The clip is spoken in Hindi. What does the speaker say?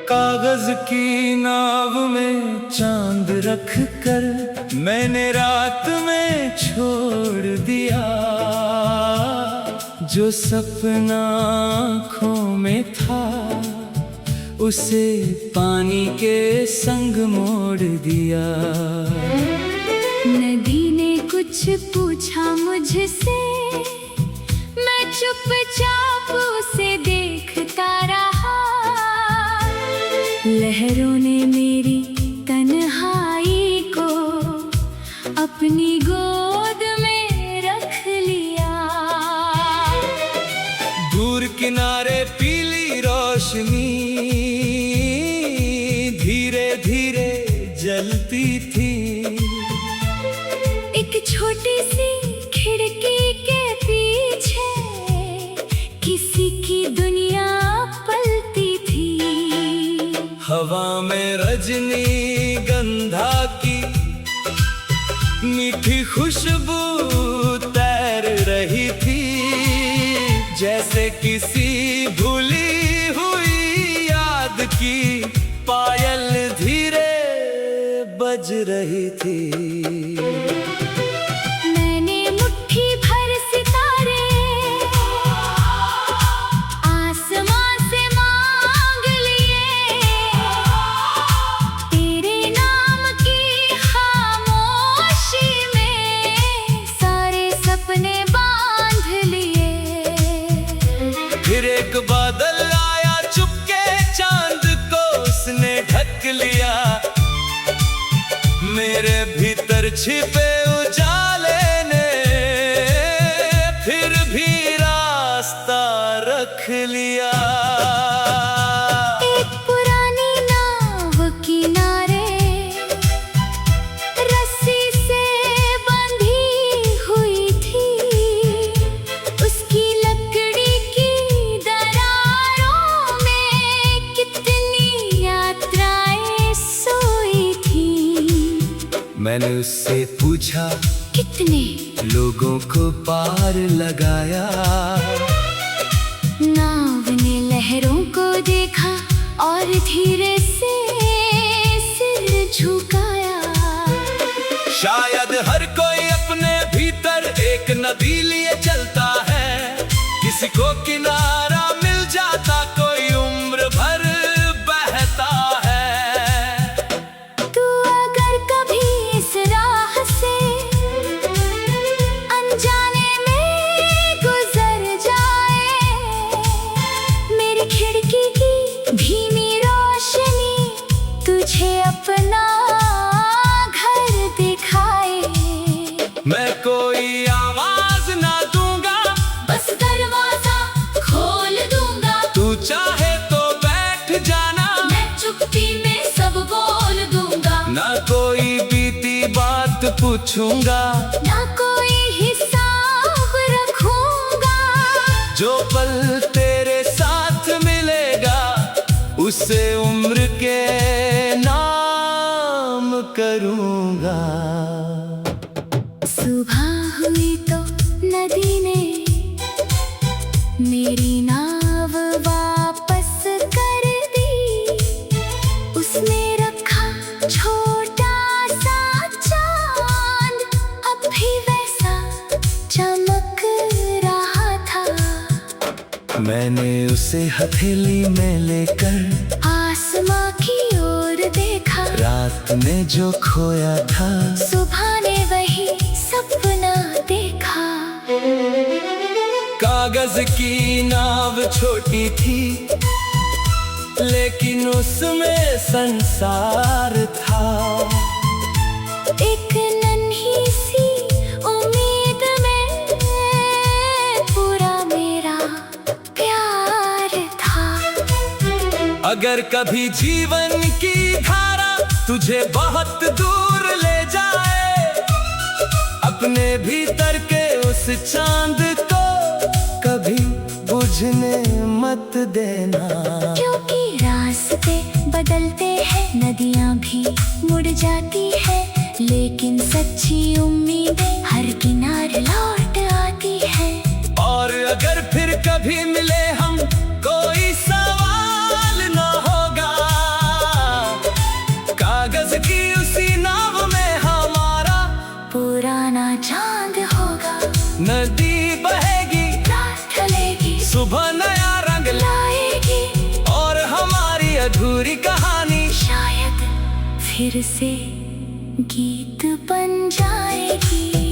कागज की नाव में चांद रख कर मैंने रात में छोड़ दिया। जो सपना आँखों में था उसे पानी के संग मोड़ दिया। नदी ने कुछ पूछा मुझसे, मैं चुपचाप उसे देखता रहा। लहरों ने मेरी तन्हाई को अपनी गोद में रख लिया। दूर किनारे पीली रोशनी धीरे धीरे जलती थी। एक छोटी सी खिड़की के पीछे किसी की दुनिया पलती थी। हवा में रजनी गंधा की मीठी खुशबू तैर रही थी। जैसे किसी भूली हुई याद की पायल धीरे बज रही थी। मैंने मुट्ठी भर सितारे आसमां से मांग लिए। तेरे नाम की खामोशी में सारे सपने बांध लिए। फिर एक बादल आया चुपके, चांद को उसने ढक लिया। मेरे भीतर छिपे उजाले ने फिर भी रास्ता रख लिया। एक पुरानी नाव किनारे रस्सी से बंधी हुई थी। उसकी लकड़ी की दरारों में कितनी यात्राएं सोई थी। मैंने उससे पूछा कितने लोगों को पार लगाया। नाव ने लहरों को देखा और धीरे से सिर झुकाया। शायद हर कोई अपने भीतर एक नदी लिए चलता है। किसी को किनारा मिल जाता, कोई उम्र भर बहता है। तू अगर कभी इस राह से अनजाने में गुजर जाए, मेरी खिड़की की धीमी रोशनी तुझे अपना घर दिखाए। मैं कोई आवाज ना दूंगा, बस दरवाजा खोल दूंगा। तू चाहे तो बैठ जाना, मैं चुप्पी में सब बोल दूंगा। ना कोई बीती बात पूछूंगा, ना कोई हिसाब रखूंगा। जो पल तेरे साथ मिलेगा उसे उम्र के नाम करूंगा। सुबह हुई तो नदी ने मेरी नाव वापस कर दी। उसने रखा छोटा सा चांद, अब भी वैसा चमक रहा था। मैंने उसे हथेली में लेकर आसमां की ओर देखा। रात में जो खोया था सुबह ने वही सपना देखा। कागज की नाव छोटी थी लेकिन उसमें संसार था। एक नन्ही सी उम्मीद में पूरा मेरा प्यार था। अगर कभी जीवन की धारा तुझे बहुत दूर ले जाए, अपने भीतर के उस चांद को कभी बुझने मत देना, क्योंकि रास्ते बदलते हैं, नदियां भी मुड़ जाती है, लेकिन सच्ची उम्मीदें हर किनारे लौट आती है। और अगर फिर कभी मिले हम, कोई सवाल ना होगा, कागज की उसी नाव में हमारा पुराना चांद होगा। नदी बहेगी, रात ढलेगी, सुबह नया रंग लाएगी, और हमारी अधूरी कहानी शायद फिर से गीत बन जाएगी।